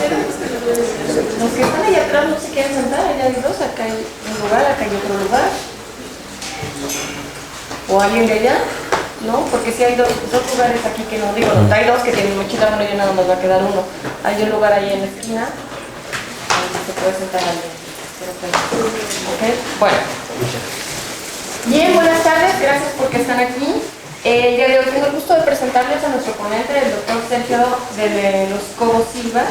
Los que están allá atrás no se quieren sentar, allá hay dos, acá hay un lugar, acá hay otro lugar. ¿O alguien de allá? ¿No? Porque si hay dos lugares aquí que no digo, no, hay dos que tienen mochila, bueno, ya nada más va a quedar uno. Hay un lugar ahí en la esquina, donde se puede sentar alguien. ¿Ok? Bueno. Bien, buenas tardes, gracias porque están aquí. El día de hoy tengo el gusto de presentarles a nuestro ponente, el doctor Sergio de los Cobos Silva,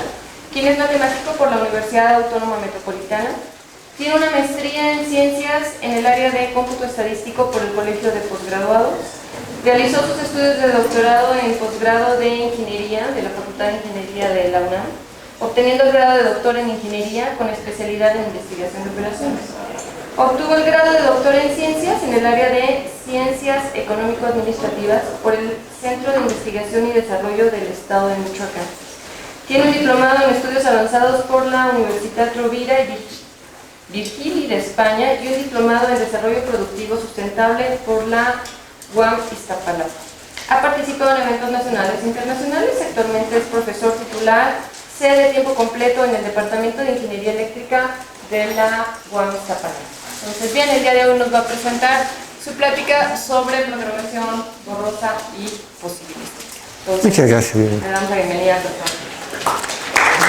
quien es matemático por la Universidad Autónoma Metropolitana. Tiene una maestría en ciencias en el área de cómputo estadístico por el Colegio de Postgraduados. Realizó sus estudios de doctorado en posgrado de Ingeniería de la Facultad de Ingeniería de la UNAM, obteniendo el grado de doctor en Ingeniería con especialidad en investigación de operaciones. Obtuvo el grado de doctor en Ciencias en el área de Ciencias Económico-Administrativas por el Centro de Investigación y Desarrollo del Estado de Michoacán. Tiene un diplomado en Estudios Avanzados por la Universidad Rovira y Virgili de España y un diplomado en Desarrollo Productivo Sustentable por la UAM Iztapalapa. Ha participado en eventos nacionales e internacionales. Actualmente es profesor titular, sede de tiempo completo en el Departamento de Ingeniería Eléctrica de la UAM Iztapalapa. Entonces, bien, el día de hoy nos va a presentar su plática sobre programación borrosa y posibilística. Entonces, muchas gracias. Le damos la bienvenida al doctor.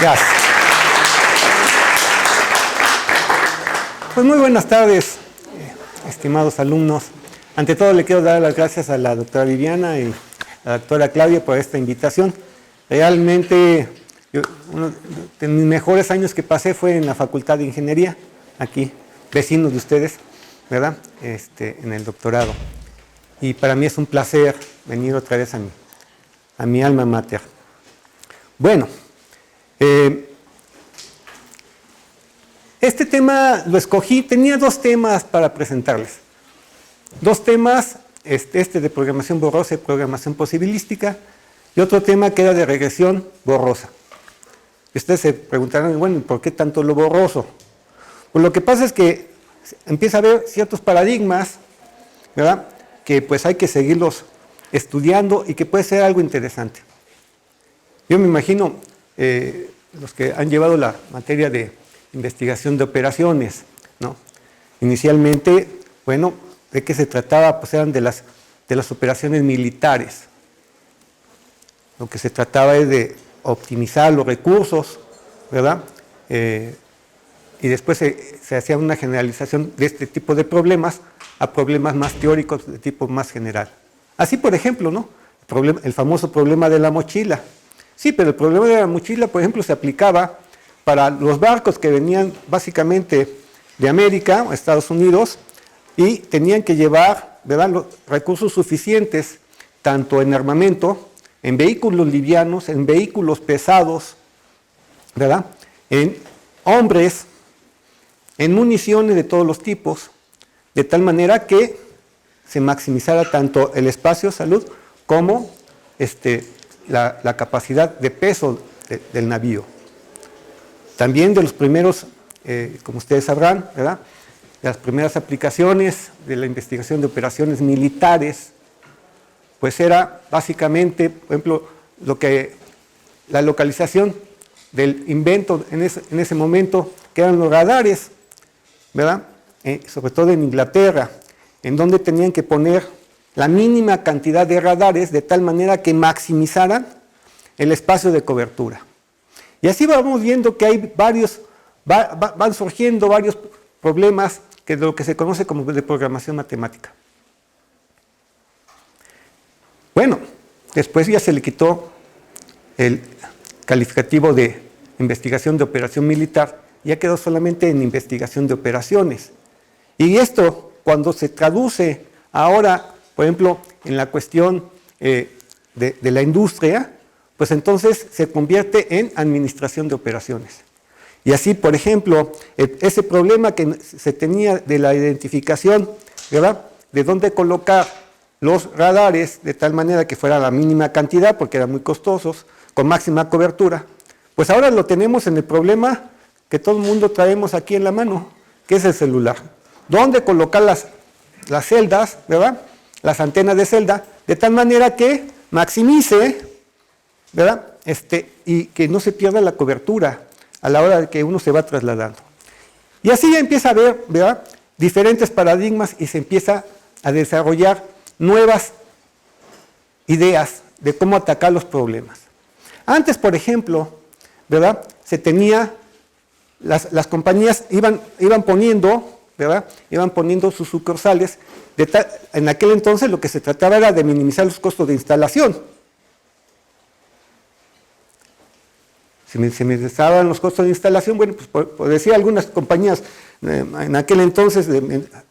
Gracias. Pues muy buenas tardes, estimados alumnos. Ante todo le quiero dar las gracias a la doctora Viviana y a la doctora Claudia por esta invitación. Realmente, uno de mis mejores años que pasé fue en la Facultad de Ingeniería, aquí, vecinos de ustedes, ¿verdad? En el doctorado. Y para mí es un placer venir otra vez a mi alma mater. Bueno, este tema lo escogí, tenía dos temas para presentarles. Dos temas, este de programación borrosa y programación posibilística, y otro tema que era de regresión borrosa. Y ustedes se preguntarán, bueno, ¿por qué tanto lo borroso? Pues lo que pasa es que empieza a haber ciertos paradigmas, ¿verdad?, que pues hay que seguirlos estudiando y que puede ser algo interesante. Yo me imagino, los que han llevado la materia de investigación de operaciones, ¿no? Inicialmente, bueno, ¿de qué se trataba? Pues eran de las operaciones militares. Lo que se trataba es de optimizar los recursos, ¿verdad? Y después se hacía una generalización de este tipo de problemas a problemas más teóricos de tipo más general. Así, por ejemplo, ¿no? El famoso problema de la mochila. Sí, pero el problema de la mochila, por ejemplo, se aplicaba para los barcos que venían básicamente de América o Estados Unidos y tenían que llevar, ¿verdad?, los recursos suficientes, tanto en armamento, en vehículos livianos, en vehículos pesados, ¿verdad?, en hombres, en municiones de todos los tipos, de tal manera que se maximizara tanto el espacio salud como la capacidad de peso del navío. También de los primeros, como ustedes sabrán, ¿verdad?, las primeras aplicaciones de la investigación de operaciones militares, pues era básicamente, por ejemplo, la localización del invento en ese momento, que eran los radares, ¿verdad?, sobre todo en Inglaterra, en donde tenían que poner la mínima cantidad de radares de tal manera que maximizaran el espacio de cobertura. Y así vamos viendo que hay van surgiendo varios problemas de lo que se conoce como de programación matemática. Bueno, después ya se le quitó el calificativo de investigación de operación militar, ya quedó solamente en investigación de operaciones. Y esto, cuando se traduce ahora, por ejemplo, en la cuestión de la industria, pues entonces se convierte en administración de operaciones. Y así, por ejemplo, ese problema que se tenía de la identificación, ¿verdad?, de dónde colocar los radares de tal manera que fuera la mínima cantidad, porque eran muy costosos, con máxima cobertura, pues ahora lo tenemos en el problema que todo el mundo traemos aquí en la mano, que es el celular. ¿Dónde colocar las celdas, ¿verdad?, las antenas de celda, de tal manera que maximice, ¿verdad?, y que no se pierda la cobertura a la hora de que uno se va trasladando. Y así ya empieza a haber, ¿verdad?, diferentes paradigmas y se empieza a desarrollar nuevas ideas de cómo atacar los problemas. Antes, por ejemplo, ¿verdad?, se tenía, las compañías iban poniendo, ¿verdad?, iban poniendo sus sucursales. En aquel entonces lo que se trataba era de minimizar los costos de instalación. Se minimizaban los costos de instalación, bueno, pues por decir algunas compañías, en aquel entonces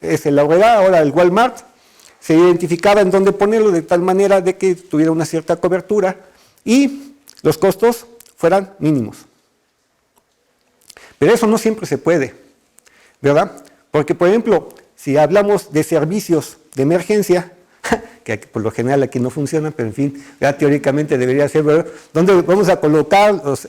es el Aurrera, ahora el Walmart, se identificaba en dónde ponerlo de tal manera de que tuviera una cierta cobertura y los costos fueran mínimos. Pero eso no siempre se puede, ¿verdad? Porque, por ejemplo, si hablamos de servicios de emergencia, que por lo general aquí no funcionan, pero en fin, ya teóricamente debería ser, ¿verdad?, ¿dónde vamos a colocar los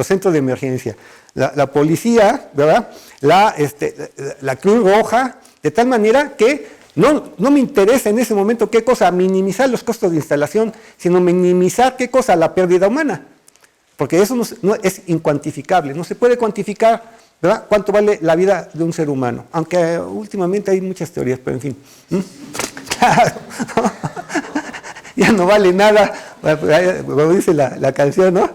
centros de emergencia? La policía, ¿verdad?, la Cruz Roja, de tal manera que no me interesa en ese momento qué cosa, minimizar los costos de instalación, sino minimizar qué cosa, la pérdida humana. Porque eso no es incuantificable, no se puede cuantificar, ¿verdad?, cuánto vale la vida de un ser humano. Aunque últimamente hay muchas teorías, pero en fin. Claro, ya no vale nada, como dice la canción, ¿no?,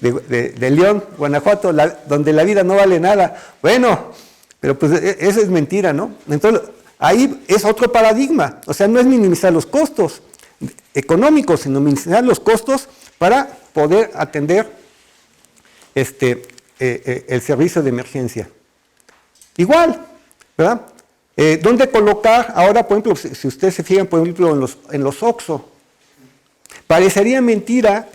de León, Guanajuato, donde la vida no vale nada. Bueno, pero pues eso es mentira, ¿no? Entonces, ahí es otro paradigma. O sea, no es minimizar los costos económicos, sino minimizar los costos para poder atender el servicio de emergencia. Igual, ¿verdad? ¿Dónde colocar ahora, por ejemplo, si ustedes se fijan, por ejemplo, en los OXXO? Parecería mentira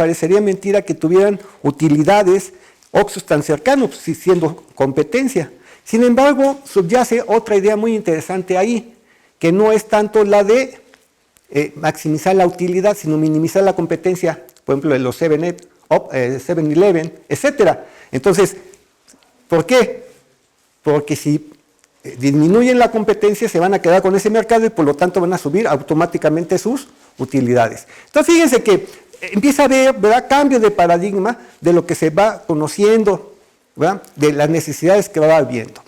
que tuvieran utilidades OXXOs tan cercanos, siendo competencia. Sin embargo, subyace otra idea muy interesante ahí, que no es tanto la de maximizar la utilidad, sino minimizar la competencia, por ejemplo, de los 7-Eleven, etcétera. Entonces, ¿por qué? Porque si disminuyen la competencia, se van a quedar con ese mercado y por lo tanto van a subir automáticamente sus utilidades. Entonces, fíjense que empieza a haber, ¿verdad?, cambio de paradigma de lo que se va conociendo, ¿verdad?, de las necesidades que va viendo.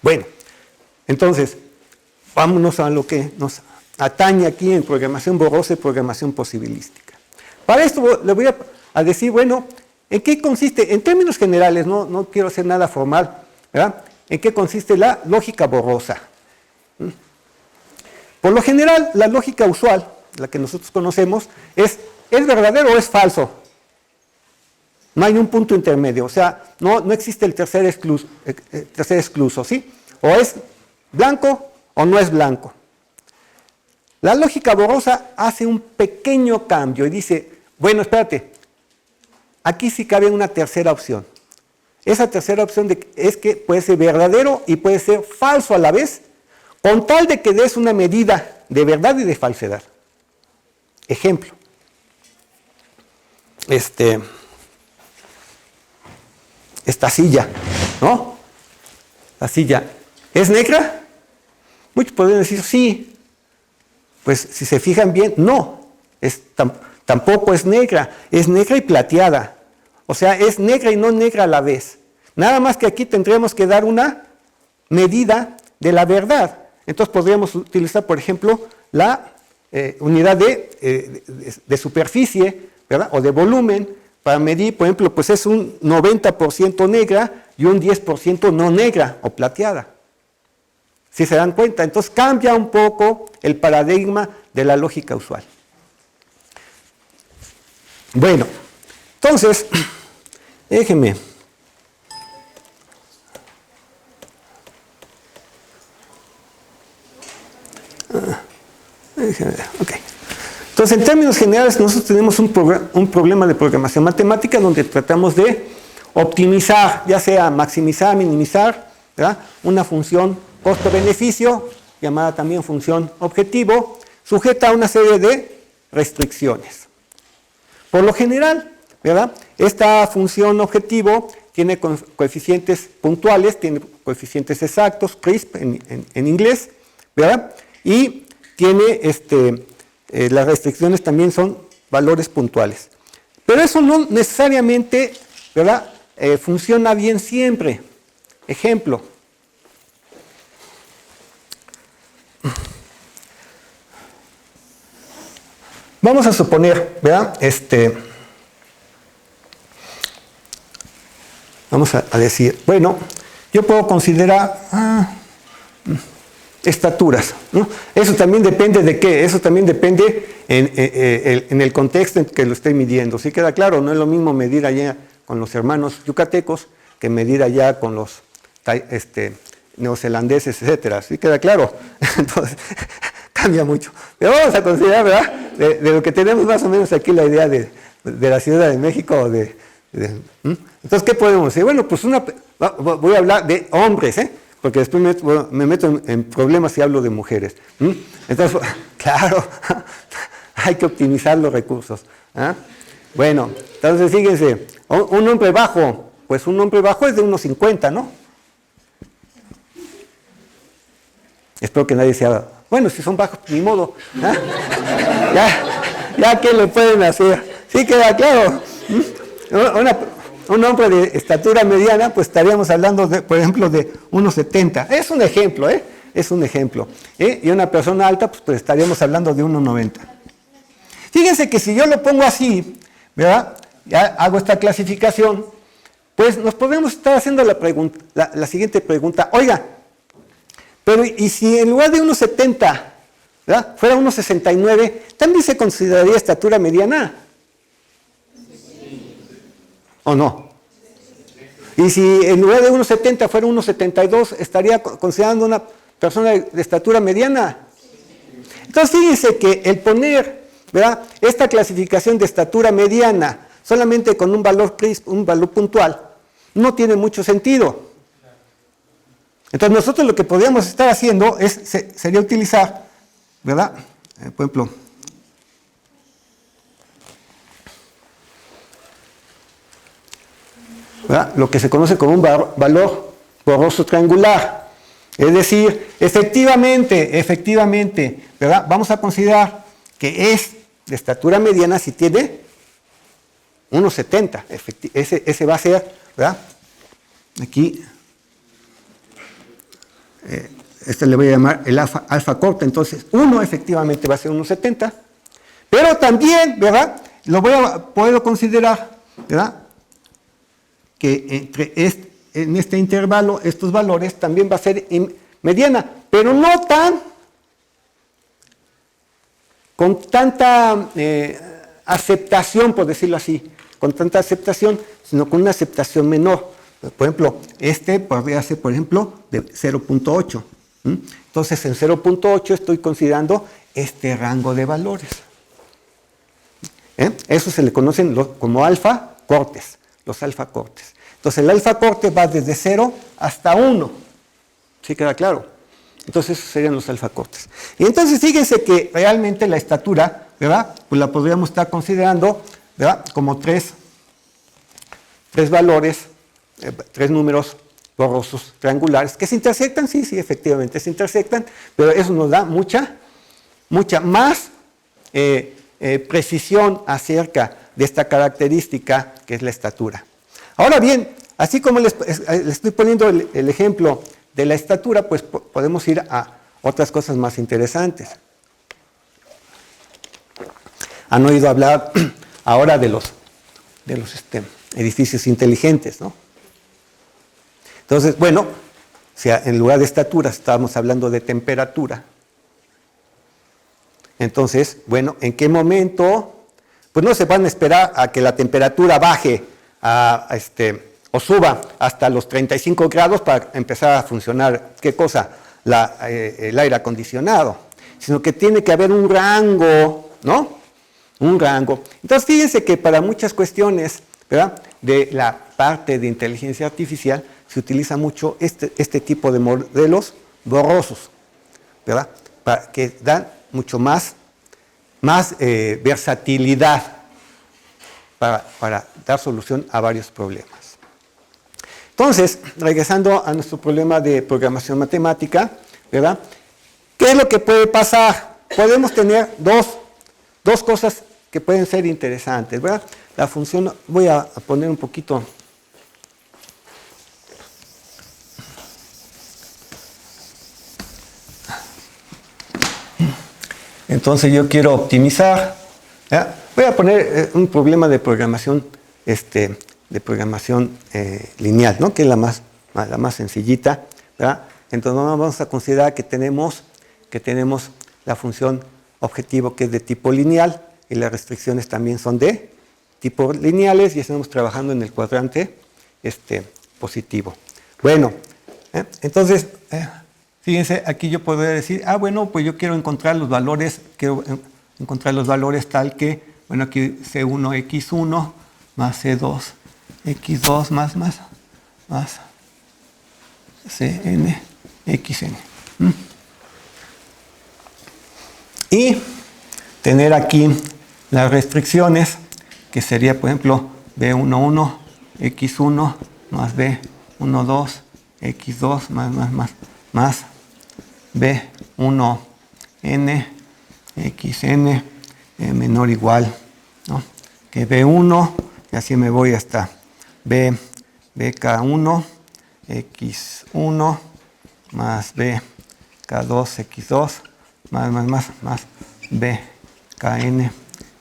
Bueno, entonces, vámonos a lo que nos atañe aquí en programación borrosa y programación posibilística. Para esto le voy a decir, bueno, ¿en qué consiste? En términos generales, no quiero hacer nada formal, ¿verdad? ¿En qué consiste la lógica borrosa? Por lo general, la lógica usual, la que nosotros conocemos, ¿es verdadero o es falso? No hay un punto intermedio, o sea, no existe el tercer excluso, ¿sí? O es blanco o no es blanco. La lógica borrosa hace un pequeño cambio y dice, bueno, espérate, aquí sí cabe una tercera opción. Esa tercera opción es que puede ser verdadero y puede ser falso a la vez, con tal de que des una medida de verdad y de falsedad. Ejemplo. Esta silla, ¿no? La silla, ¿es negra? Muchos podrían decir sí. Pues si se fijan bien, no. Tampoco es negra y plateada. O sea, es negra y no negra a la vez. Nada más que aquí tendríamos que dar una medida de la verdad. Entonces podríamos utilizar, por ejemplo, la unidad de superficie, ¿verdad?, o de volumen, para medir, por ejemplo, pues es un 90% negra y un 10% no negra o plateada. ¿Sí se dan cuenta? Entonces cambia un poco el paradigma de la lógica usual. Bueno, entonces, déjenme. Ok. Entonces, en términos generales, nosotros tenemos un problema de programación matemática donde tratamos de optimizar, ya sea maximizar, minimizar, ¿verdad?, una función costo-beneficio, llamada también función objetivo, sujeta a una serie de restricciones. Por lo general, ¿verdad?, esta función objetivo tiene coeficientes puntuales, tiene coeficientes exactos, crisp en inglés, ¿verdad?, y tiene las restricciones también son valores puntuales. Pero eso no necesariamente, ¿verdad? Funciona bien siempre. Ejemplo. Vamos a suponer, ¿verdad? Vamos a decir, bueno, yo puedo considerar estaturas, ¿no? Eso también depende de qué, eso también depende en el contexto en que lo estoy midiendo. ¿Sí queda claro? No es lo mismo medir allá con los hermanos yucatecos que medir allá con los neozelandeses, etcétera. ¿Sí queda claro? Entonces, cambia mucho. Pero vamos a considerar, ¿verdad? De lo que tenemos más o menos aquí la idea de la Ciudad de México. Entonces, ¿qué podemos decir? Bueno, pues voy a hablar de hombres, porque después me meto en problemas si hablo de mujeres. Entonces, claro, hay que optimizar los recursos. Bueno, entonces fíjense, un hombre bajo, pues un hombre bajo es de 1,50, ¿no? Espero que nadie sea, bueno, si son bajos, ni modo. Ya ¿qué le pueden hacer? Sí queda claro. Un hombre de estatura mediana, pues estaríamos hablando, por ejemplo, de 1,70. Es un ejemplo, es un ejemplo. Y una persona alta, pues estaríamos hablando de 1,90. Fíjense que si yo lo pongo así, ¿verdad? Ya hago esta clasificación, pues nos podemos estar haciendo la siguiente pregunta. Oiga, pero ¿y si en lugar de 1,70, ¿verdad?, fuera 1,69, también se consideraría estatura mediana? ¿O no? Y si en lugar de 1,70 fuera 1,72, ¿estaría considerando una persona de estatura mediana? Entonces fíjense que el poner, ¿verdad?, esta clasificación de estatura mediana solamente con un valor puntual no tiene mucho sentido. Entonces nosotros lo que podríamos estar haciendo sería utilizar, ¿verdad?, por ejemplo, ¿verdad?, lo que se conoce como un valor borroso triangular. Es decir, efectivamente, ¿verdad?, vamos a considerar que es de estatura mediana si tiene 1,70. Ese va a ser, ¿verdad?, aquí, este le voy a llamar el alfa corta. Entonces, 1 efectivamente va a ser 1,70. Pero también, ¿verdad?, puedo considerar, ¿verdad?, que en este intervalo, estos valores también va a ser mediana, pero no con tanta aceptación, por decirlo así, con tanta aceptación, sino con una aceptación menor. Por ejemplo, podría ser, por ejemplo, de 0,8. Entonces, en 0,8 estoy considerando este rango de valores. Eso se le conocen como alfa cortes, los alfa cortes. Entonces, el alfa corte va desde 0 hasta 1. ¿Sí queda claro? Entonces, esos serían los alfa cortes. Y entonces, fíjense que realmente la estatura, ¿verdad?, pues la podríamos estar considerando, ¿verdad?, como tres valores, 3 números borrosos triangulares que se intersectan. Sí, efectivamente se intersectan, pero eso nos da mucha más precisión acerca de esta característica que es la estatura. Ahora bien, así como les estoy poniendo el ejemplo de la estatura, pues podemos ir a otras cosas más interesantes. Han oído hablar ahora de los edificios inteligentes, ¿no? Entonces, bueno, si en lugar de estatura estábamos hablando de temperatura, entonces, bueno, ¿en qué momento? Pues no se van a esperar a que la temperatura baje o suba hasta los 35 grados para empezar a funcionar, ¿qué cosa? El aire acondicionado, sino que tiene que haber un rango, ¿no? Un rango. Entonces, fíjense que para muchas cuestiones, ¿verdad?, de la parte de inteligencia artificial se utiliza mucho este tipo de modelos borrosos, ¿verdad?, que dan mucho más versatilidad para dar solución a varios problemas. Entonces, regresando a nuestro problema de programación matemática, ¿verdad?, ¿qué es lo que puede pasar? Podemos tener dos cosas que pueden ser interesantes, ¿verdad? la función, voy a poner un poquito. Entonces yo quiero optimizar, ¿ya? Voy a poner un problema de programación, lineal, ¿no? Que es la más sencillita, ¿verdad? Entonces vamos a considerar que tenemos la función objetivo que es de tipo lineal y las restricciones también son de tipo lineales y estamos trabajando en el cuadrante positivo. Bueno, entonces, fíjense, aquí yo podría decir, bueno, pues yo quiero encontrar los valores tal que, bueno, aquí C1x1 más C2 x2 más Cn xn. Y tener aquí las restricciones, que sería, por ejemplo, B11 x1 más B12 x2 más B1n xn menor o igual, ¿no? Que B1, y así me voy hasta bk1 x1 más bk2 x2 más bkn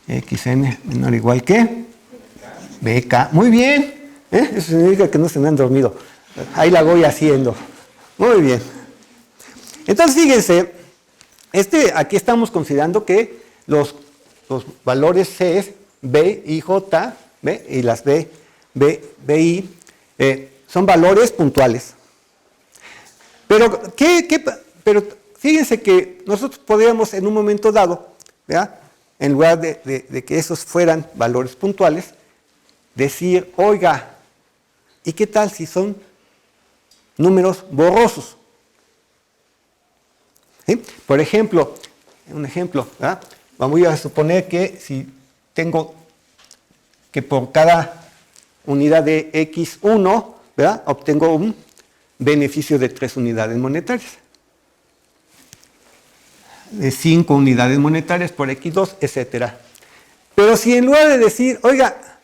xn menor o igual que bk. Muy bien, eso significa que no se me han dormido. Ahí la voy haciendo. Muy bien. Entonces fíjense, aquí estamos considerando que los valores C es B y J, ¿ve? Y las B y son valores puntuales. Pero, pero fíjense que nosotros podríamos en un momento dado, ¿verdad? En lugar de que esos fueran valores puntuales, decir, oiga, ¿y qué tal si son números borrosos? ¿Sí? Por ejemplo, ¿verdad? Vamos a suponer que si tengo que por cada unidad de X1, ¿verdad? Obtengo un beneficio de 3 unidades monetarias. De 5 unidades monetarias por X2, etc. Pero si en lugar de decir, oiga,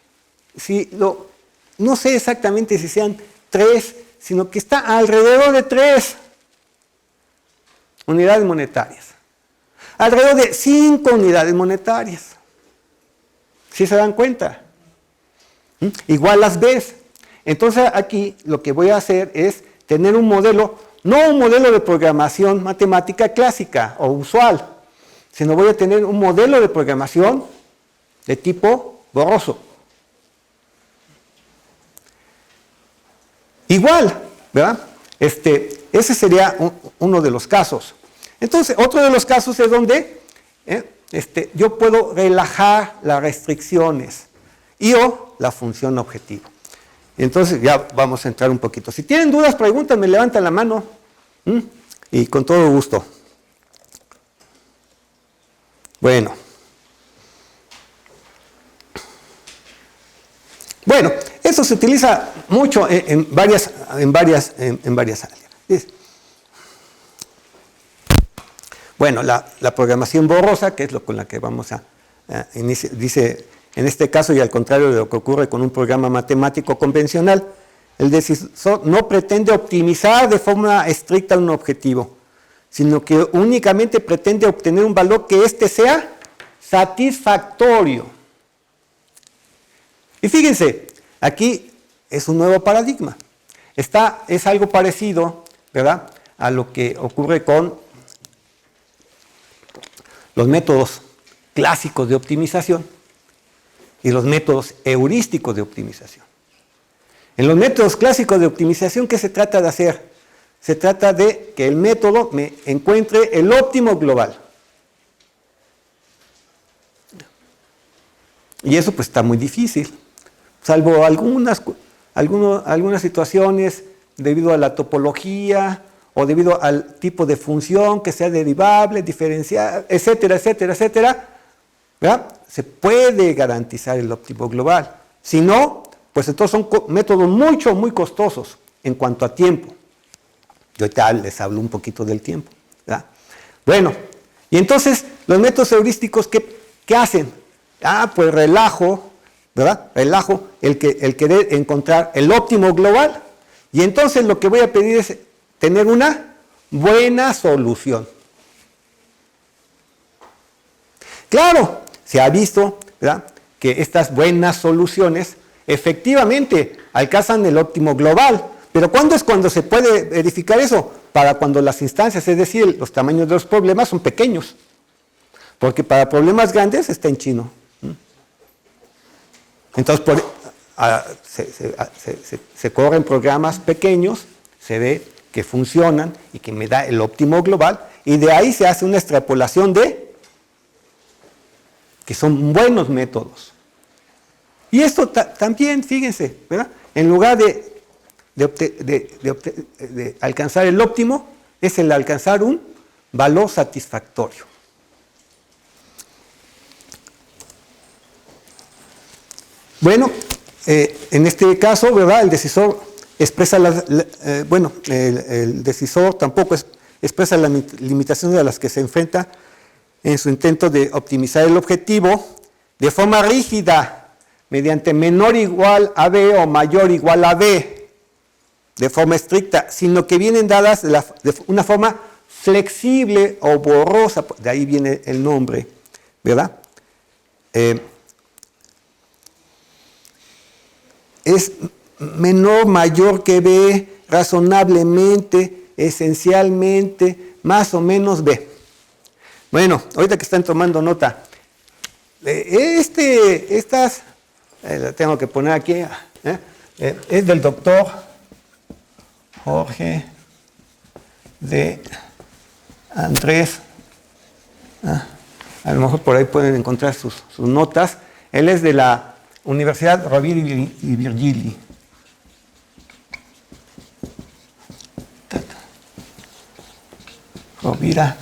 no sé exactamente si sean 3, sino que está alrededor de 3 unidades monetarias. Alrededor de 5 unidades monetarias. ¿Sí se dan cuenta? Igual las ves. Entonces aquí lo que voy a hacer es tener un modelo, no un modelo de programación matemática clásica o usual, sino voy a tener un modelo de programación de tipo borroso. Igual, ¿verdad? Ese sería uno de los casos. Entonces, otro de los casos es donde yo puedo relajar las restricciones o la función objetivo. Entonces, ya vamos a entrar un poquito. Si tienen dudas, preguntas, me levantan la mano. Y con todo gusto. Bueno. Bueno, eso se utiliza mucho en varias áreas. Bueno, la programación borrosa, que es con la que vamos a iniciar, dice, en este caso, y al contrario de lo que ocurre con un programa matemático convencional, el decisor no pretende optimizar de forma estricta un objetivo, sino que únicamente pretende obtener un valor que sea satisfactorio. Y fíjense, aquí es un nuevo paradigma. Es algo parecido, ¿verdad?, a lo que ocurre con los métodos clásicos de optimización y los métodos heurísticos de optimización. En los métodos clásicos de optimización, ¿qué se trata de hacer? Se trata de que el método me encuentre el óptimo global. Y eso pues está muy difícil, salvo algunas situaciones debido a la topología o debido al tipo de función que sea derivable, diferencial, etcétera, etcétera, etcétera, ¿verdad? Se puede garantizar el óptimo global. Si no, pues entonces son métodos muy costosos en cuanto a tiempo. Yo ahorita les hablo un poquito del tiempo, ¿verdad? Bueno, y entonces los métodos heurísticos, ¿qué hacen? Pues relajo ¿verdad? Relajo el querer encontrar el óptimo global. Y entonces lo que voy a pedir es tener una buena solución. Claro, se ha visto, ¿verdad?, que estas buenas soluciones efectivamente alcanzan el óptimo global. Pero ¿cuándo es cuando se puede verificar eso? Para cuando las instancias, es decir, los tamaños de los problemas son pequeños. Porque para problemas grandes está en chino. Entonces, se corren programas pequeños, se ve que funcionan y que me da el óptimo global, y de ahí se hace una extrapolación de que son buenos métodos. Y esto también, fíjense, ¿verdad? En lugar de alcanzar el óptimo, es el alcanzar un valor satisfactorio. Bueno, en este caso, ¿verdad?, el decisor expresa el decisor tampoco expresa las limitaciones a las que se enfrenta en su intento de optimizar el objetivo de forma rígida, mediante menor o igual a B o mayor o igual a B, de forma estricta, sino que vienen dadas de una forma flexible o borrosa, de ahí viene el nombre, ¿verdad? Es menor, mayor que B, razonablemente, esencialmente, más o menos B. Bueno, ahorita que están tomando nota, la tengo que poner aquí, es del doctor Jorge de Andrés. A lo mejor por ahí pueden encontrar sus notas. Él es de la Universidad Rovira y Virgili. Rovira.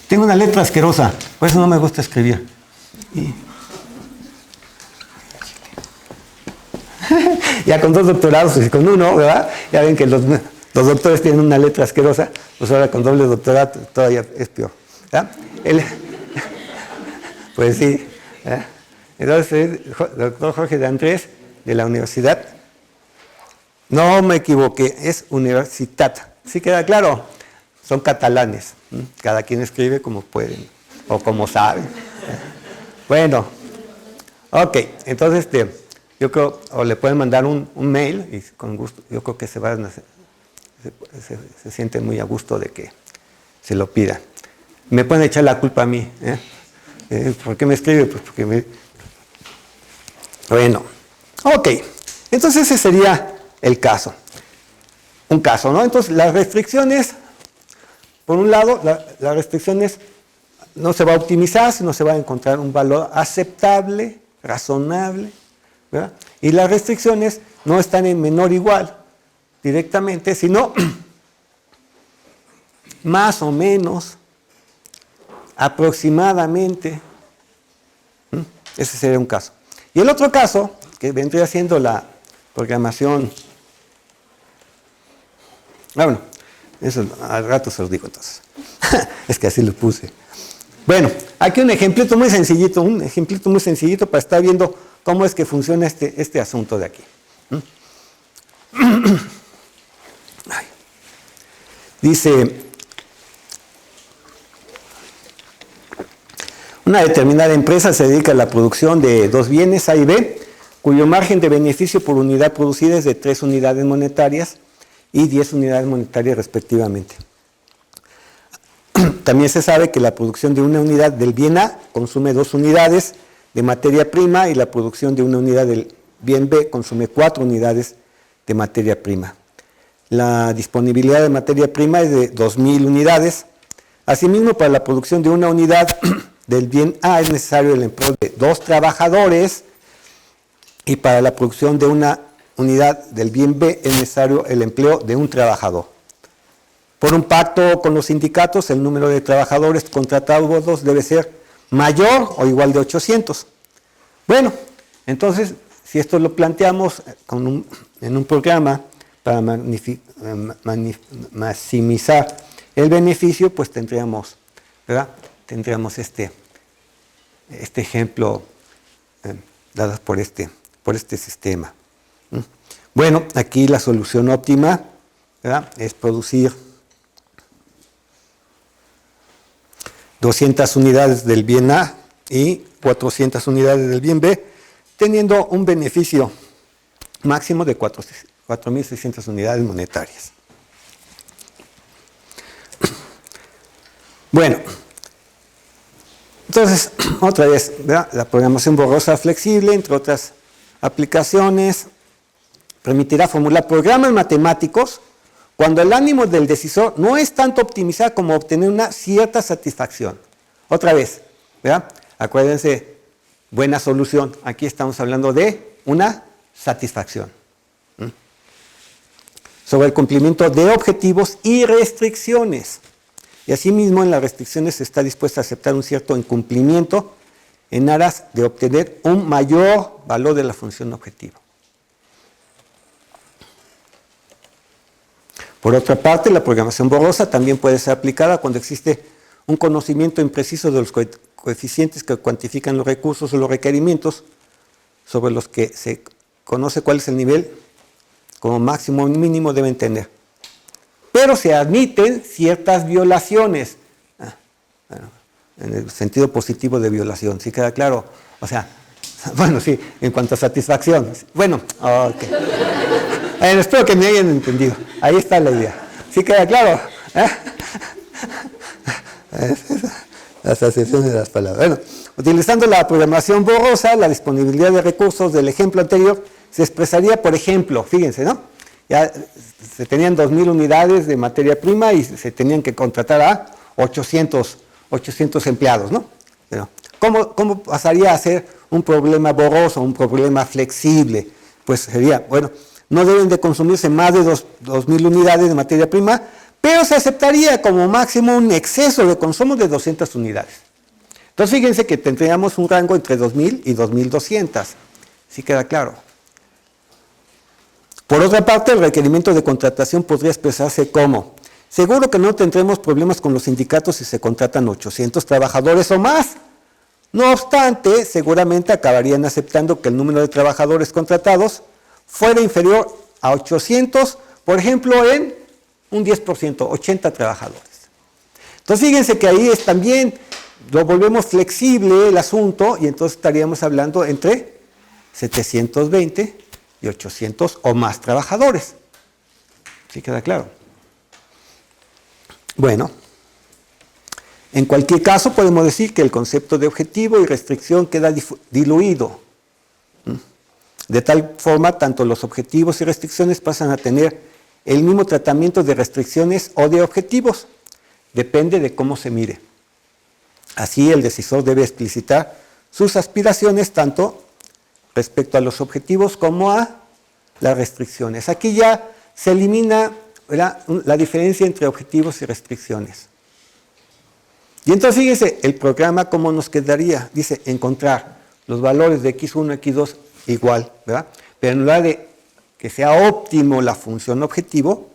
Tengo una letra asquerosa, por eso no me gusta escribir. Ya con 2 doctorados y con uno, ¿verdad? Ya ven que los doctores tienen una letra asquerosa, pues ahora con doble doctorado todavía es peor, ¿verdad? Pues sí. Entonces, el doctor Jorge de Andrés, de la universidad, no me equivoqué, es Universitat. ¿Sí queda claro? Son catalanes, cada quien escribe como pueden o como saben. Bueno, ok, entonces yo creo, o le pueden mandar un mail y con gusto, yo creo que se siente muy a gusto de que se lo pidan. Me pueden echar la culpa a mí, ¿por qué me escribe? Pues porque Bueno, ok, entonces ese sería el caso. Un caso, ¿no? Entonces, las restricciones, por un lado, las restricciones no se va a optimizar, sino se va a encontrar un valor aceptable, razonable, ¿verdad? Y las restricciones no están en menor o igual directamente, sino más o menos, aproximadamente. Ese sería un caso. Y el otro caso, que vendría siendo la programación. Bueno, eso al rato se los digo entonces. Es que así lo puse. Bueno, aquí un ejemplito muy sencillito para estar viendo cómo es que funciona este asunto de aquí. Dice, una determinada empresa se dedica a la producción de 2 bienes A y B, cuyo margen de beneficio por unidad producida es de 3 unidades monetarias y 10 unidades monetarias respectivamente. También se sabe que la producción de una unidad del bien A consume 2 unidades de materia prima y la producción de una unidad del bien B consume 4 unidades de materia prima. La disponibilidad de materia prima es de 2.000 unidades. Asimismo, para la producción de una unidad del bien A es necesario el empleo de 2 trabajadores y para la producción de una unidad del bien B es necesario el empleo de 1 trabajador. Por un pacto con los sindicatos, el número de trabajadores contratados debe ser mayor o igual de 800. Bueno, entonces, si esto lo planteamos en un programa para maximizar el beneficio, pues tendríamos, ¿verdad? Tendríamos este ejemplo dadas por este sistema. Bueno, aquí la solución óptima, ¿verdad?, es producir 200 unidades del bien A y 400 unidades del bien B, teniendo un beneficio máximo de 4.600 unidades monetarias. Bueno, entonces, otra vez, ¿verdad?, la programación borrosa flexible, entre otras aplicaciones, permitirá formular programas matemáticos cuando el ánimo del decisor no es tanto optimizar como obtener una cierta satisfacción. Otra vez, ¿verdad?, acuérdense, buena solución. Aquí estamos hablando de una satisfacción. Sobre el cumplimiento de objetivos y restricciones. Y asimismo, en las restricciones se está dispuesta a aceptar un cierto incumplimiento en aras de obtener un mayor valor de la función objetivo. Por otra parte, la programación borrosa también puede ser aplicada cuando existe un conocimiento impreciso de los coeficientes que cuantifican los recursos o los requerimientos sobre los que se conoce cuál es el nivel como máximo o mínimo deben tener. Pero se admiten ciertas violaciones, bueno, en el sentido positivo de violación, ¿sí queda claro? O sea, bueno, sí, en cuanto a satisfacción. Bueno, ok. Espero que me hayan entendido. Ahí está la idea. ¿Sí queda claro? La asociación de las palabras. Bueno, utilizando la programación borrosa, la disponibilidad de recursos del ejemplo anterior se expresaría, por ejemplo, fíjense, ¿no? Ya se tenían 2.000 unidades de materia prima y se tenían que contratar a 800 empleados, ¿no? Pero, ¿cómo pasaría a ser un problema borroso, un problema flexible? Pues sería, bueno, no deben de consumirse más de 2.000 unidades de materia prima, pero se aceptaría como máximo un exceso de consumo de 200 unidades. Entonces, fíjense que tendríamos un rango entre 2.000 y 2.200. ¿Sí queda claro? Por otra parte, el requerimiento de contratación podría expresarse como: seguro que no tendremos problemas con los sindicatos si se contratan 800 trabajadores o más. No obstante, seguramente acabarían aceptando que el número de trabajadores contratados fuera inferior a 800, por ejemplo, en un 10%, 80 trabajadores. Entonces, fíjense que ahí es también, lo volvemos flexible el asunto, y entonces estaríamos hablando entre 720 y 800 o más trabajadores. ¿Sí queda claro? Bueno, en cualquier caso podemos decir que el concepto de objetivo y restricción queda diluido. De tal forma, tanto los objetivos y restricciones pasan a tener el mismo tratamiento de restricciones o de objetivos. Depende de cómo se mire. Así, el decisor debe explicitar sus aspiraciones tanto respecto a los objetivos como a las restricciones. Aquí ya se elimina, ¿verdad?, la diferencia entre objetivos y restricciones. Y entonces, fíjense, el programa cómo nos quedaría. Dice, encontrar los valores de x1, x2 igual, ¿verdad? Pero en lugar de que sea óptimo la función objetivo,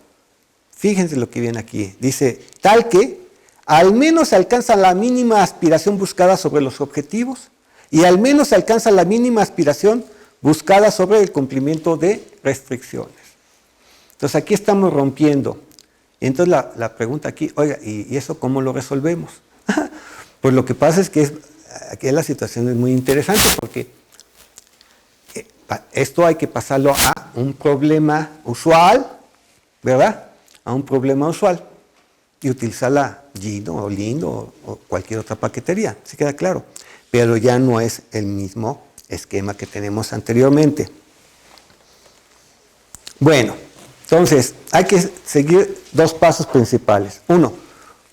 fíjense lo que viene aquí. Dice, tal que al menos se alcanza la mínima aspiración buscada sobre los objetivos y al menos se alcanza la mínima aspiración buscada sobre el cumplimiento de restricciones. Entonces, aquí estamos rompiendo. Y entonces la pregunta aquí, oiga, ¿y eso cómo lo resolvemos? Pues lo que pasa es que aquí la situación es muy interesante porque esto hay que pasarlo a un problema usual, ¿verdad? A un problema usual y utilizar la Gino o Lindo o cualquier otra paquetería, ¿sí queda claro? Pero ya no es el mismo esquema que tenemos anteriormente. Bueno, entonces hay que seguir dos pasos principales. Uno,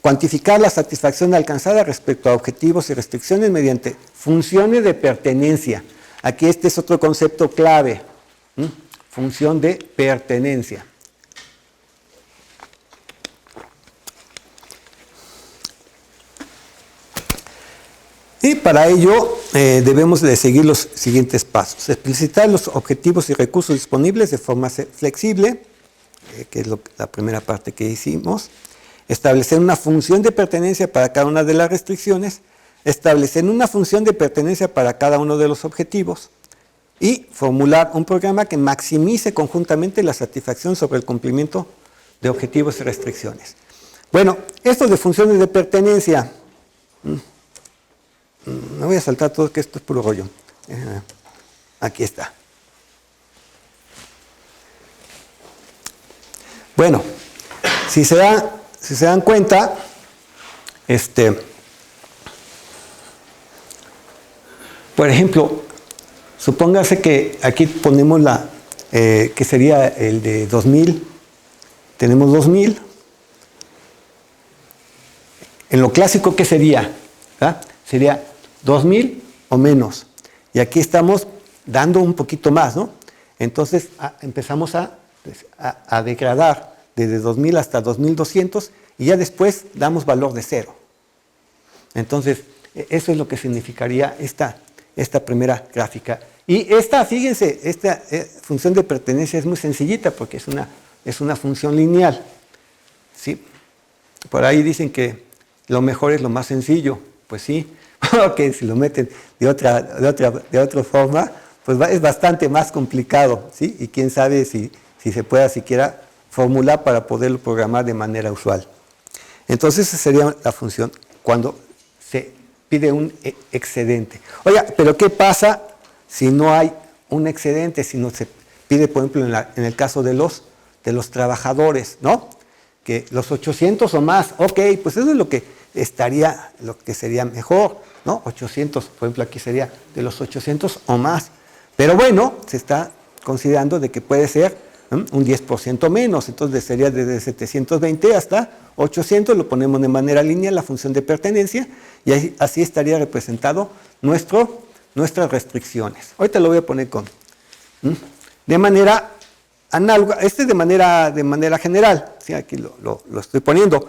cuantificar la satisfacción alcanzada respecto a objetivos y restricciones mediante funciones de pertenencia. Aquí este es otro concepto clave, función de pertenencia. Y para ello debemos de seguir los siguientes pasos. Explicitar los objetivos y recursos disponibles de forma flexible, que es la primera parte que hicimos. Establecer una función de pertenencia para cada una de las restricciones, establecer una función de pertenencia para cada uno de los objetivos y formular un programa que maximice conjuntamente la satisfacción sobre el cumplimiento de objetivos y restricciones. Bueno, esto de funciones de pertenencia, no voy a saltar todo, que esto es puro rollo. Aquí está. Bueno, si se dan cuenta, por ejemplo, supóngase que aquí ponemos que sería el de 2000, tenemos 2000. En lo clásico, ¿qué sería? ¿Ah? Sería 2000 o menos. Y aquí estamos dando un poquito más, ¿no? Entonces empezamos a degradar desde 2000 hasta 2200 y ya después damos valor de 0. Entonces, eso es lo que significaría esta primera gráfica. Y fíjense, esta función de pertenencia es muy sencillita porque es una función lineal. ¿Sí? Por ahí dicen que lo mejor es lo más sencillo. Pues sí, porque si lo meten de otra forma, pues es bastante más complicado, ¿sí? Y quién sabe si se pueda siquiera formular para poderlo programar de manera usual. Entonces, esa sería la función cuando se pide un excedente. Oiga, pero ¿qué pasa si no hay un excedente? Si no se pide, por ejemplo, en el caso de los trabajadores, ¿no? Que los 800 o más, ok, pues eso es lo que sería mejor, ¿no? 800, por ejemplo, aquí sería de los 800 o más. Pero bueno, se está considerando de que puede ser un 10% menos, entonces sería desde 720 hasta 800, lo ponemos de manera lineal, la función de pertenencia, y así estaría representado nuestras restricciones. Ahorita lo voy a poner de manera análoga, de manera general, ¿sí? Aquí lo estoy poniendo.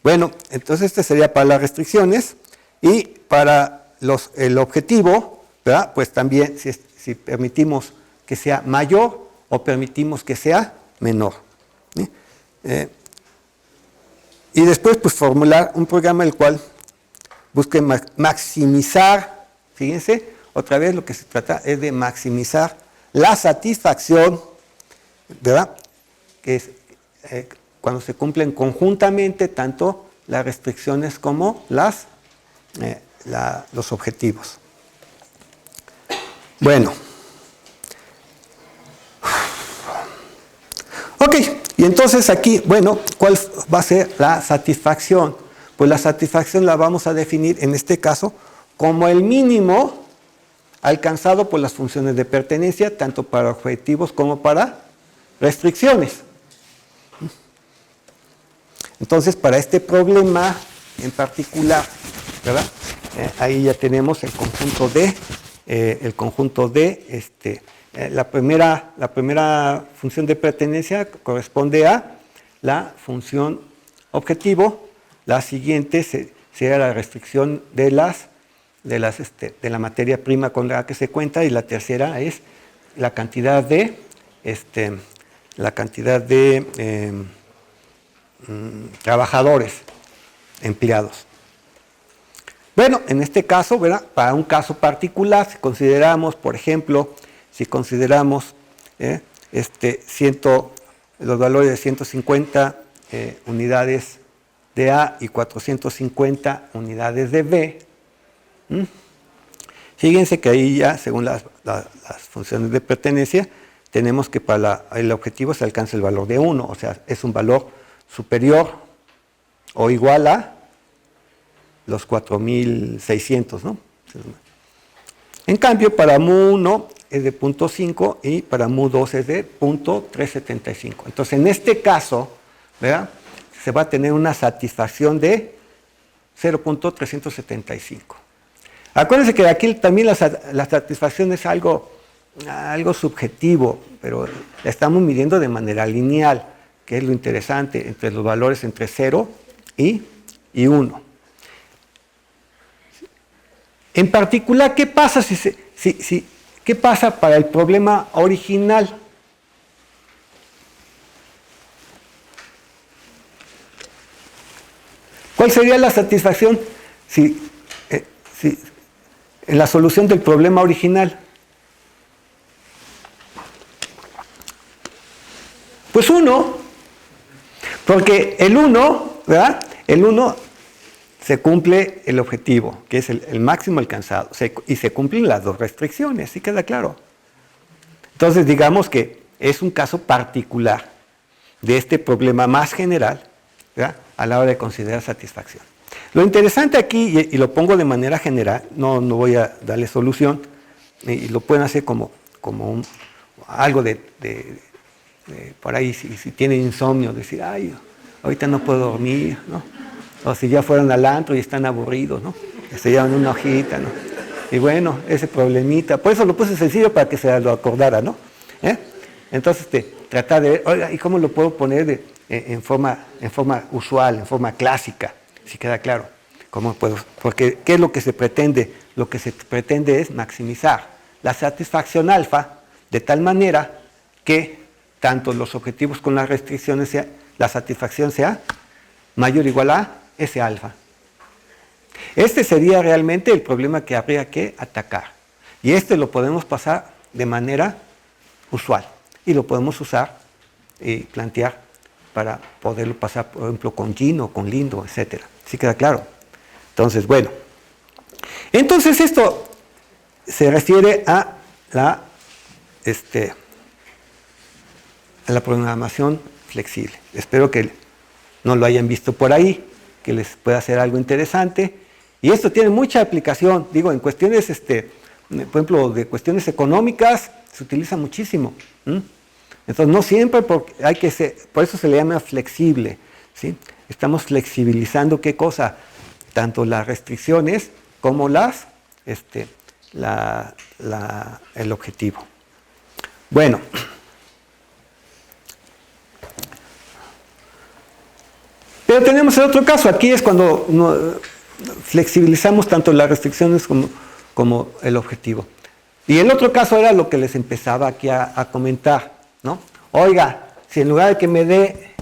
Bueno, entonces este sería para las restricciones, y para el objetivo, ¿verdad? Pues también si permitimos que sea mayor o permitimos que sea menor. ¿Sí? Y después, pues, formular un programa el cual busque maximizar, fíjense, otra vez lo que se trata es de maximizar la satisfacción, ¿verdad? Que es cuando se cumplen conjuntamente tanto las restricciones como los objetivos. Bueno. Ok, y entonces aquí, bueno, ¿cuál va a ser la satisfacción? Pues la satisfacción la vamos a definir en este caso como el mínimo alcanzado por las funciones de pertenencia, tanto para objetivos como para restricciones. Entonces, para este problema en particular, ¿verdad? Ahí ya tenemos el conjunto de la primera función de pertenencia corresponde a la función objetivo. La siguiente sería la restricción de la materia prima con la que se cuenta, y la tercera es la cantidad de trabajadores empleados. Bueno, en este caso, ¿verdad? Para un caso particular, si consideramos, por ejemplo, los valores de 150 unidades de A y 450 unidades de B, fíjense que ahí ya, según las funciones de pertenencia, tenemos que para el objetivo se alcanza el valor de 1, o sea, es un valor superior o igual a los 4.600, ¿no? En cambio, para mu1 es de 0.5 y para mu2 es de 0.375. Entonces, en este caso, ¿verdad? Se va a tener una satisfacción de 0.375. Acuérdense que aquí también la satisfacción es algo subjetivo, pero la estamos midiendo de manera lineal, que es lo interesante, entre los valores entre 0 y 1. En particular, ¿qué pasa qué pasa para el problema original? ¿Cuál sería la satisfacción si sí, en la solución del problema original. Pues 1, porque el 1, ¿verdad? El 1 se cumple el objetivo, que es el máximo alcanzado, y se cumplen las dos restricciones, ¿sí queda claro? Entonces, digamos que es un caso particular de este problema más general, ¿verdad?, a la hora de considerar satisfacción. Lo interesante aquí, y lo pongo de manera general, no voy a darle solución, y lo pueden hacer como algo de por ahí, si tienen insomnio, decir, ay, ahorita no puedo dormir, ¿no? O si ya fueron al antro y están aburridos, ¿no? Se llevan una hojita, ¿no? Y bueno, ese problemita, por eso lo puse sencillo para que se lo acordara, ¿no? Entonces, tratar de ver, oiga, ¿y cómo lo puedo poner en forma usual, en forma clásica? Si queda claro. ¿Cómo puedo? Porque, ¿qué es lo que se pretende? Lo que se pretende es maximizar la satisfacción alfa de tal manera que tanto los objetivos con las restricciones, la satisfacción sea mayor o igual a S alfa. Este sería realmente el problema que habría que atacar. Y lo podemos pasar de manera usual. Y lo podemos usar y plantear para poderlo pasar, por ejemplo, con Gino, con Lindo, etc. ¿Sí queda claro? Entonces, bueno. Entonces, esto se refiere a la programación flexible. Espero que no lo hayan visto por ahí, que les pueda hacer algo interesante. Y esto tiene mucha aplicación, digo, en cuestiones, por ejemplo, de cuestiones económicas, se utiliza muchísimo. Entonces, no siempre, por eso se le llama flexible, ¿sí? Estamos flexibilizando, ¿qué cosa? Tanto las restricciones como el objetivo. Bueno. Pero tenemos el otro caso, aquí es cuando flexibilizamos tanto las restricciones como el objetivo. Y el otro caso era lo que les empezaba aquí a comentar, ¿no? Oiga, si en lugar de que me dé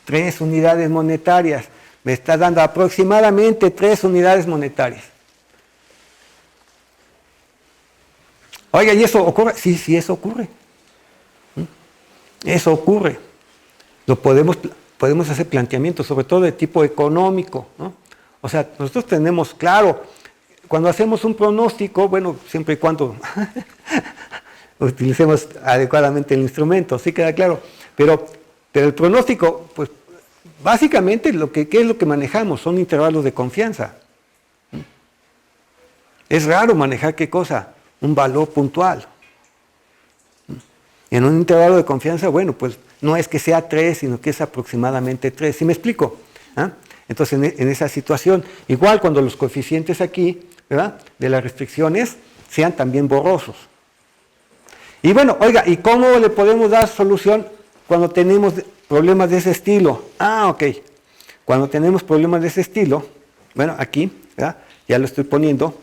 3 unidades monetarias, me está dando aproximadamente 3 unidades monetarias. Oiga, ¿y eso ocurre? Sí, eso ocurre. Eso ocurre. Lo podemos hacer planteamientos, sobre todo de tipo económico, ¿no? O sea, nosotros tenemos claro, cuando hacemos un pronóstico, bueno, siempre y cuando utilicemos adecuadamente el instrumento, sí queda claro, pero el pronóstico, pues, básicamente, ¿qué es lo que manejamos? Son intervalos de confianza. Es raro manejar, ¿qué cosa? Un valor puntual. En un intervalo de confianza, bueno, pues no es que sea 3, sino que es aproximadamente 3. ¿Sí me explico? Entonces, en esa situación, igual cuando los coeficientes aquí, ¿verdad?, de las restricciones sean también borrosos. Y bueno, oiga, ¿y cómo le podemos dar solución cuando tenemos problemas de ese estilo? Ok. Cuando tenemos problemas de ese estilo, bueno, aquí, ¿verdad?, ya lo estoy poniendo,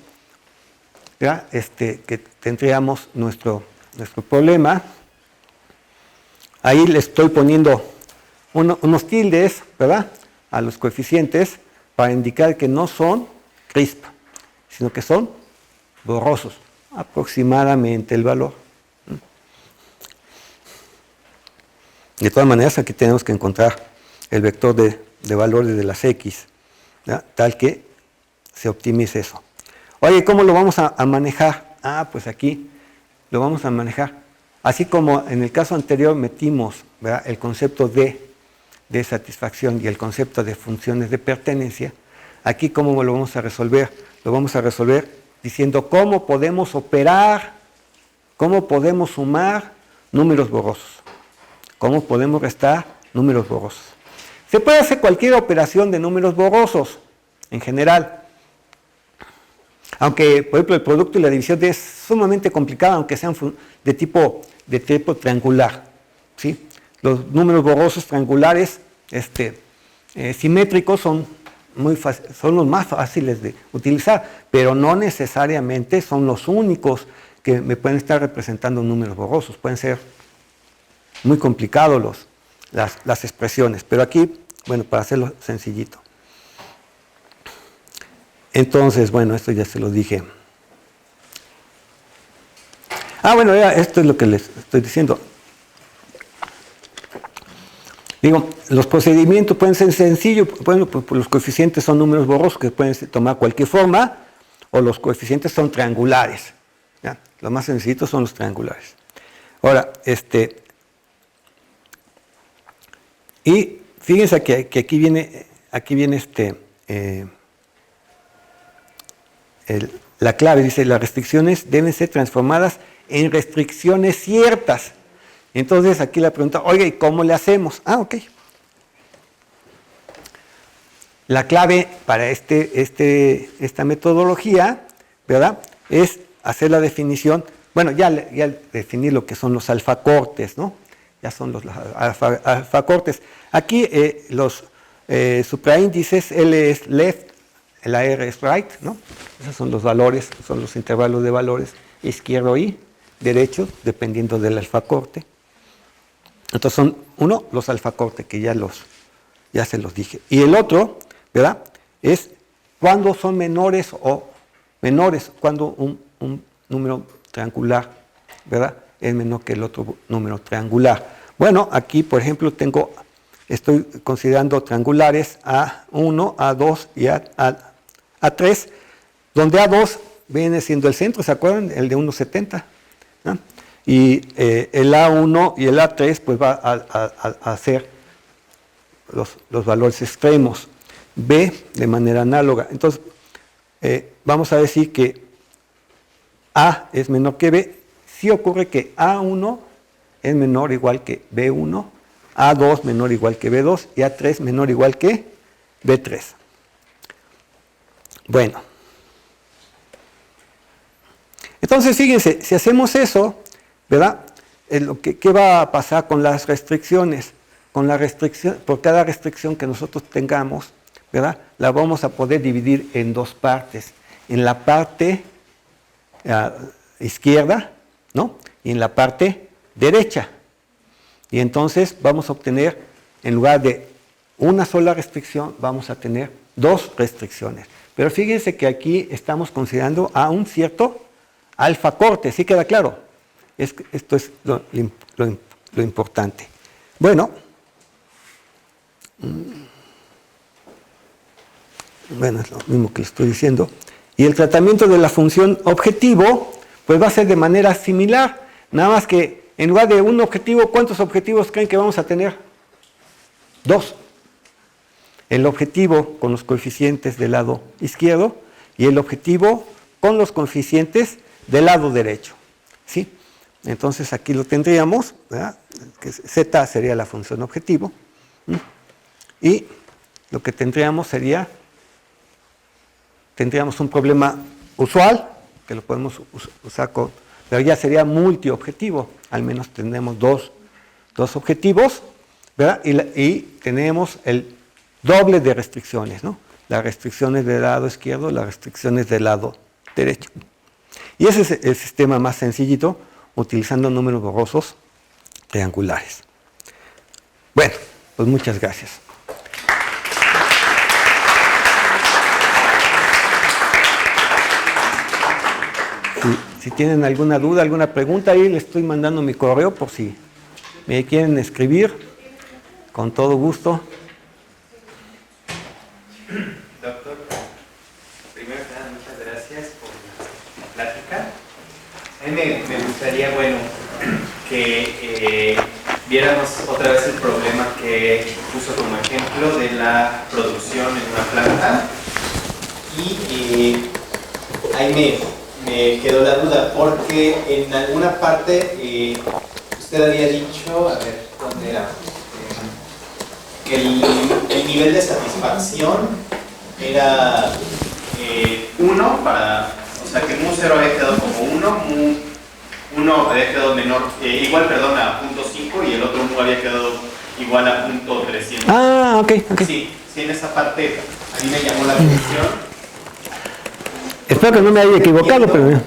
¿verdad?, que tendríamos nuestro problema. Ahí le estoy poniendo unos tildes, ¿verdad?, a los coeficientes para indicar que no son crisp, sino que son borrosos, aproximadamente el valor. De todas maneras, aquí tenemos que encontrar el vector de valores de las X, ¿verdad?, tal que se optimice eso. Oye, ¿cómo lo vamos a manejar? Pues aquí lo vamos a manejar. Así como en el caso anterior metimos, ¿verdad?, el concepto de satisfacción y el concepto de funciones de pertenencia, aquí ¿cómo lo vamos a resolver? Lo vamos a resolver diciendo cómo podemos operar, cómo podemos sumar números borrosos, cómo podemos restar números borrosos. Se puede hacer cualquier operación de números borrosos, en general. Aunque, por ejemplo, el producto y la división es sumamente complicado, aunque sean de tipo triangular, ¿sí? Los números borrosos triangulares simétricos son los más fáciles de utilizar, pero no necesariamente son los únicos que me pueden estar representando números borrosos. Pueden ser muy complicados las expresiones, pero aquí, bueno, para hacerlo sencillito. Entonces, bueno, esto ya se lo dije. Bueno, esto es lo que les estoy diciendo. Digo, los procedimientos pueden ser sencillos. Bueno, pues los coeficientes son números borrosos que pueden tomar cualquier forma, o los coeficientes son triangulares. ¿Ya? Lo más sencillo son los triangulares. Ahora, y fíjense que aquí viene la clave, dice, las restricciones deben ser transformadas en restricciones ciertas. Entonces aquí la pregunta, oiga, ¿y cómo le hacemos? Ok. La clave para esta metodología, ¿verdad?, es hacer la definición. Bueno, ya definir lo que son los alfacortes, ¿no? Ya son los alfacortes. Aquí los supraíndices, L es left, la R es right, ¿no? Esos son los valores, son los intervalos de valores, izquierdo y derecho, dependiendo del alfacorte. Entonces son, uno, los alfacortes, que ya se los dije. Y el otro, ¿verdad?, es cuando son menores, cuando un número triangular, ¿verdad?, es menor que el otro número triangular. Bueno, aquí, por ejemplo, estoy considerando triangulares A1, A2 y A3, donde A2 viene siendo el centro, ¿se acuerdan? El de 1,70, ¿no? Y el A1 y el A3 pues va a ser los valores extremos. B de manera análoga. Entonces, vamos a decir que A es menor que B. Si ocurre que A1 es menor o igual que B1, A2 menor o igual que B2 y A3 menor o igual que B3. Bueno. Entonces, fíjense, si hacemos eso, ¿verdad?, ¿qué va a pasar con las restricciones? Con la restricción, por cada restricción que nosotros tengamos, ¿verdad?, la vamos a poder dividir en dos partes. En la parte izquierda, ¿no?, y en la parte derecha. Y entonces vamos a obtener, en lugar de una sola restricción, vamos a tener dos restricciones. Pero fíjense que aquí estamos considerando a un cierto alfacorte, ¿sí queda claro? Esto es lo importante. Bueno, es lo mismo que le estoy diciendo. Y el tratamiento de la función objetivo, pues va a ser de manera similar, nada más que en lugar de un objetivo, ¿cuántos objetivos creen que vamos a tener? Dos. El objetivo con los coeficientes del lado izquierdo y el objetivo con los coeficientes del lado derecho. ¿Sí? Entonces aquí lo tendríamos, ¿verdad?, que Z sería la función objetivo. Y lo que tendríamos tendríamos un problema usual, que lo podemos usar pero ya sería multiobjetivo, al menos tenemos dos objetivos, ¿verdad?, y tenemos el doble de restricciones, ¿no?, las restricciones del lado izquierdo, las restricciones del lado derecho. Y ese es el sistema más sencillito, utilizando números borrosos triangulares. Bueno, pues muchas gracias. Si tienen alguna duda, alguna pregunta, ahí les estoy mandando mi correo por si me quieren escribir, con todo gusto. Doctor, primero que nada, muchas gracias por la plática. A mí me gustaría, que viéramos otra vez el problema que puso como ejemplo de la producción en una planta. Y ahí me quedó la duda, porque en alguna parte usted había dicho, a ver, ¿dónde era? Que el nivel de satisfacción era 1 o sea que mu0 había quedado como 1 había quedado igual a 0.5 y el otro mu había quedado igual a 0.300. Ok. Sí, en esa parte a mí me llamó la atención. Espero que no me haya equivocado, pero...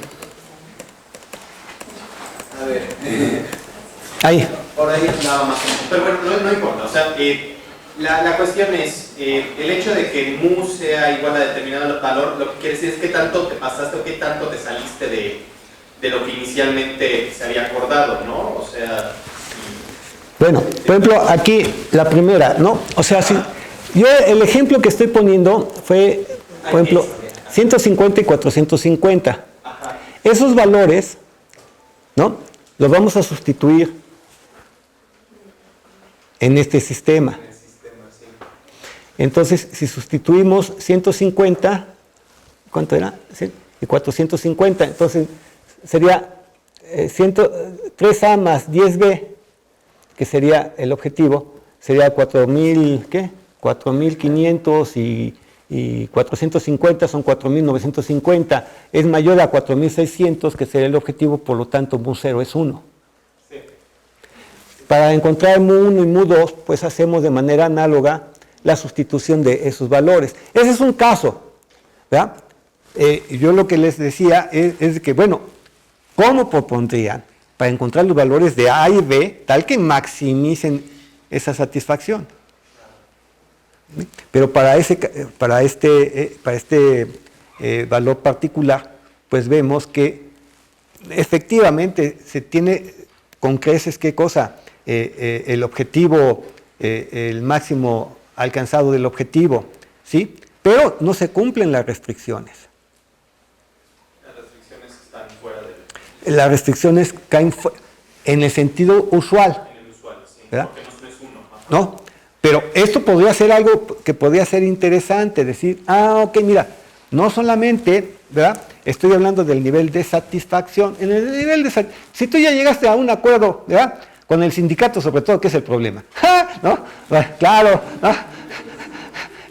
A ver... ahí. Por ahí nada más. Pero bueno, no importa. O sea, La cuestión es, el hecho de que mu sea igual a determinado valor, lo que quiere decir es qué tanto te pasaste o qué tanto te saliste de lo que inicialmente se había acordado, ¿no? O sea... Bueno, por ejemplo, aquí la primera, ¿no? O sea, si yo el ejemplo que estoy poniendo fue, por ejemplo, 150 y 450. Ajá. Esos valores, ¿no? Los vamos a sustituir en este sistema. Entonces, si sustituimos 150, ¿cuánto era? Y 450, entonces sería 3A más 10B, que sería el objetivo, sería 4.000, ¿qué? 4.500 y 450 son 4.950, es mayor a 4.600, que sería el objetivo, por lo tanto, mu0 es 1. Sí. Para encontrar mu1 y mu2, pues hacemos de manera análoga la sustitución de esos valores. Ese es un caso, ¿verdad? Yo lo que les decía es que, bueno, ¿cómo propondrían para encontrar los valores de A y B tal que maximicen esa satisfacción? Pero para este valor particular, pues vemos que efectivamente se tiene con creces, ¿qué cosa? El objetivo, el máximo alcanzado del objetivo, ¿sí? Pero no se cumplen las restricciones. Las restricciones están fuera del... Las restricciones caen en el sentido usual. En el usual, sí. ¿Verdad? Porque no es 1. ¿No? Pero esto podría ser algo que podría ser interesante, decir, ok, mira, no solamente, ¿verdad? Estoy hablando del nivel de satisfacción. En el nivel de si tú ya llegaste a un acuerdo, ¿verdad? Con el sindicato, sobre todo, ¿qué es el problema? ¿No? Bueno, claro, ¿no?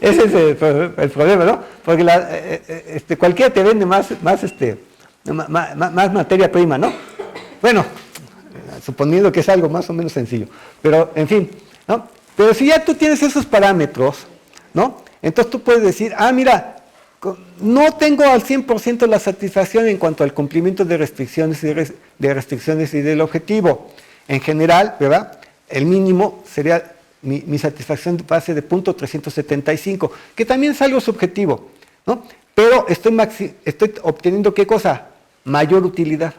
Ese es el problema, ¿no? Porque cualquiera te vende más materia prima, ¿no? Bueno, suponiendo que es algo más o menos sencillo. Pero, en fin, ¿no? Pero si ya tú tienes esos parámetros, ¿no? Entonces tú puedes decir, mira, no tengo al 100% la satisfacción en cuanto al cumplimiento de restricciones y del objetivo. En general, ¿verdad? El mínimo sería mi satisfacción de base de punto 375, que también es algo subjetivo, ¿no? Pero estoy obteniendo, ¿qué cosa? Mayor utilidad.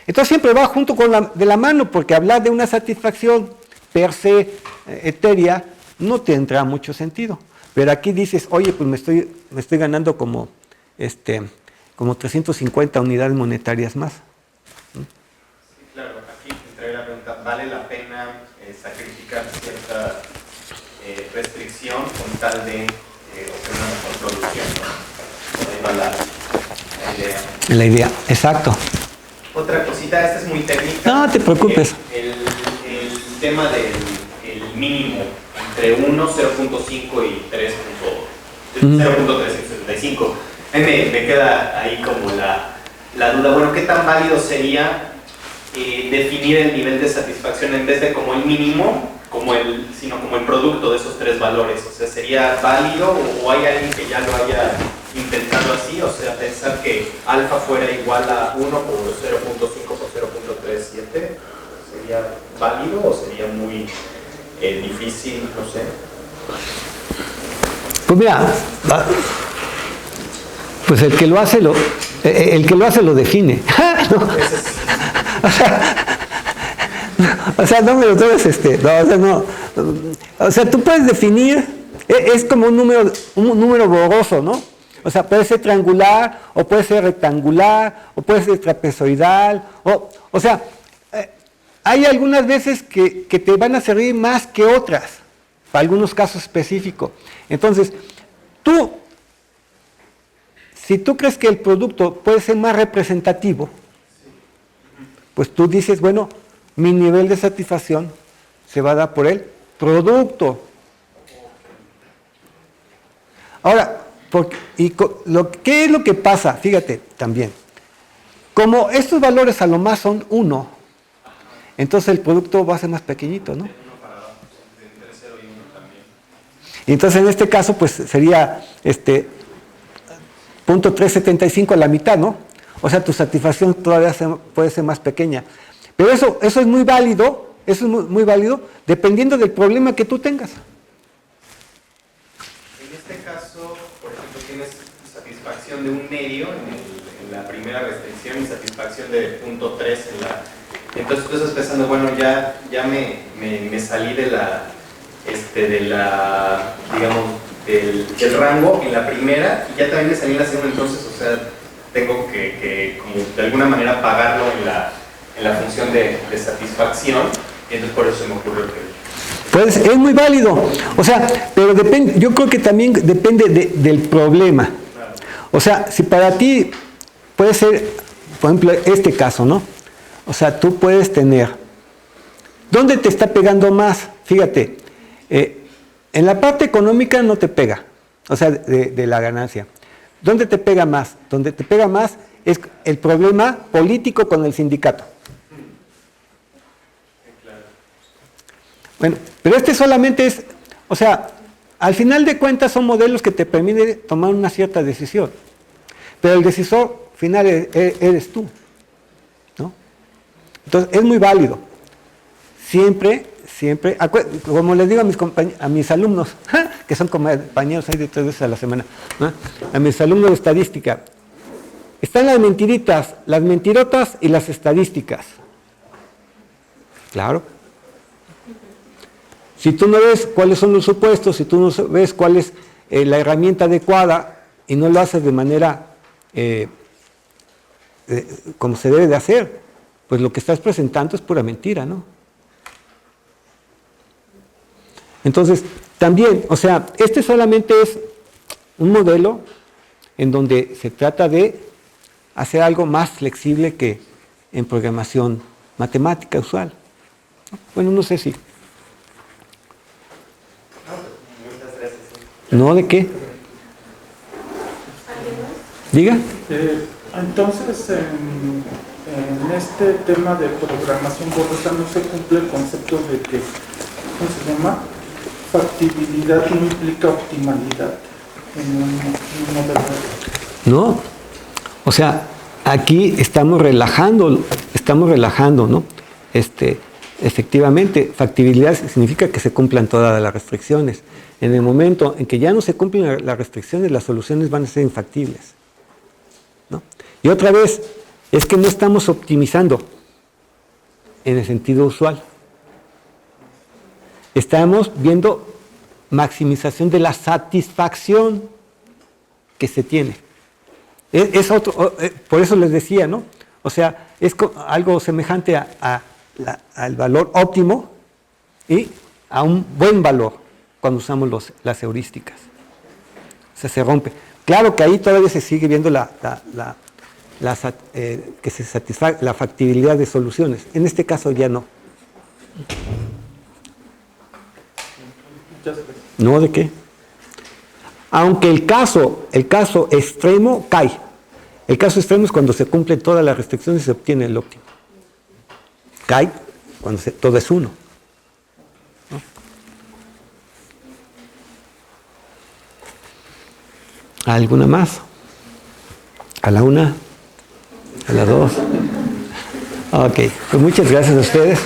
Entonces siempre va junto con de la mano, porque hablar de una satisfacción per se etérea no tendrá mucho sentido. Pero aquí dices, oye, pues me estoy ganando como 350 unidades monetarias más. Claro, aquí entraría la pregunta, ¿vale la pena sacrificar cierta restricción con tal de obtener una mejor producción? ¿No? Ahí va la idea. La idea, exacto. Otra cosita, esta es muy técnica. No te preocupes. El tema del mínimo entre 1, 0.5 y 0.375. Me queda ahí como la duda. Bueno, ¿qué tan válido sería definir el nivel de satisfacción en vez de como el mínimo, sino como el producto de esos tres valores? O sea, ¿sería válido o hay alguien que ya lo haya intentado así? O sea, pensar que alfa fuera igual a 1 por 0.5 por 0.37, ¿sería válido o sería muy difícil? No sé. Pues mira, pues el que lo hace lo define. ¿No? O sea, no me lo tomes no. O sea, tú puedes definir, es como un número borroso, ¿no? O sea, puede ser triangular, o puede ser rectangular, o puede ser trapezoidal, o sea, hay algunas veces que te van a servir más que otras, para algunos casos específicos. Entonces, si tú crees que el producto puede ser más representativo, pues tú dices, bueno, mi nivel de satisfacción se va a dar por el producto. Ahora, ¿qué es lo que pasa? Fíjate también. Como estos valores a lo más son 1, entonces el producto va a ser más pequeñito, ¿no? Y entonces en este caso, pues sería punto 375 a la mitad, ¿no? O sea, tu satisfacción todavía puede ser más pequeña. Pero eso es muy válido Eso es muy, muy válido, dependiendo del problema que tú tengas. En este caso, por ejemplo, tienes satisfacción de un medio en la primera restricción y satisfacción de punto 3 en la... Entonces tú estás pensando, bueno, ya me salí de la, digamos, del rango en la primera y ya también me salí en la segunda, entonces, o sea, tengo que como de alguna manera pagarlo en la función de satisfacción, y entonces por eso se me ocurrió que... Pues es muy válido, o sea, pero depende, yo creo que también depende del problema. O sea, si para ti puede ser, por ejemplo, este caso, ¿no? O sea, tú puedes tener, ¿dónde te está pegando más? Fíjate, en la parte económica no te pega, o sea, de la ganancia. ¿Dónde te pega más? Donde te pega más es el problema político con el sindicato. Bueno, pero este solamente es, o sea, al final de cuentas son modelos que te permiten tomar una cierta decisión. Pero el decisor final eres tú, ¿no? Entonces, es muy válido. Siempre, como les digo a mis alumnos, que son compañeros ahí de 3 veces a la semana, ¿no? A mis alumnos de estadística, están las mentiritas, las mentirotas y las estadísticas. Claro. Si tú no ves cuáles son los supuestos, si tú no ves cuál es la herramienta adecuada y no lo haces de manera como se debe de hacer, pues lo que estás presentando es pura mentira, ¿no? Entonces, también, o sea, este solamente es un modelo en donde se trata de hacer algo más flexible que en programación matemática usual. Bueno, no sé si... ¿No? ¿De qué? ¿Diga? Entonces, en este tema de programación borrosa no se cumple el concepto de que, ¿cómo se llama? Factibilidad no implica optimalidad en un modelo. No, o sea, aquí estamos relajando, ¿no? Efectivamente, factibilidad significa que se cumplan todas las restricciones. En el momento en que ya no se cumplen las restricciones, las soluciones van a ser infactibles, ¿no? Y otra vez, es que no estamos optimizando en el sentido usual. Estamos viendo maximización de la satisfacción que se tiene. Es otro, por eso les decía, ¿no? O sea, es algo semejante al valor óptimo y a un buen valor cuando usamos las heurísticas. O sea, se rompe. Claro que ahí todavía se sigue viendo que se satisface la factibilidad de soluciones. En este caso ya no. ¿No? ¿De qué? Aunque el caso extremo cae. El caso extremo es cuando se cumplen todas las restricciones y se obtiene el óptimo. Cae cuando todo es uno, ¿no? ¿Alguna más? ¿A la 1? ¿A la 2? Ok, pues muchas gracias a ustedes.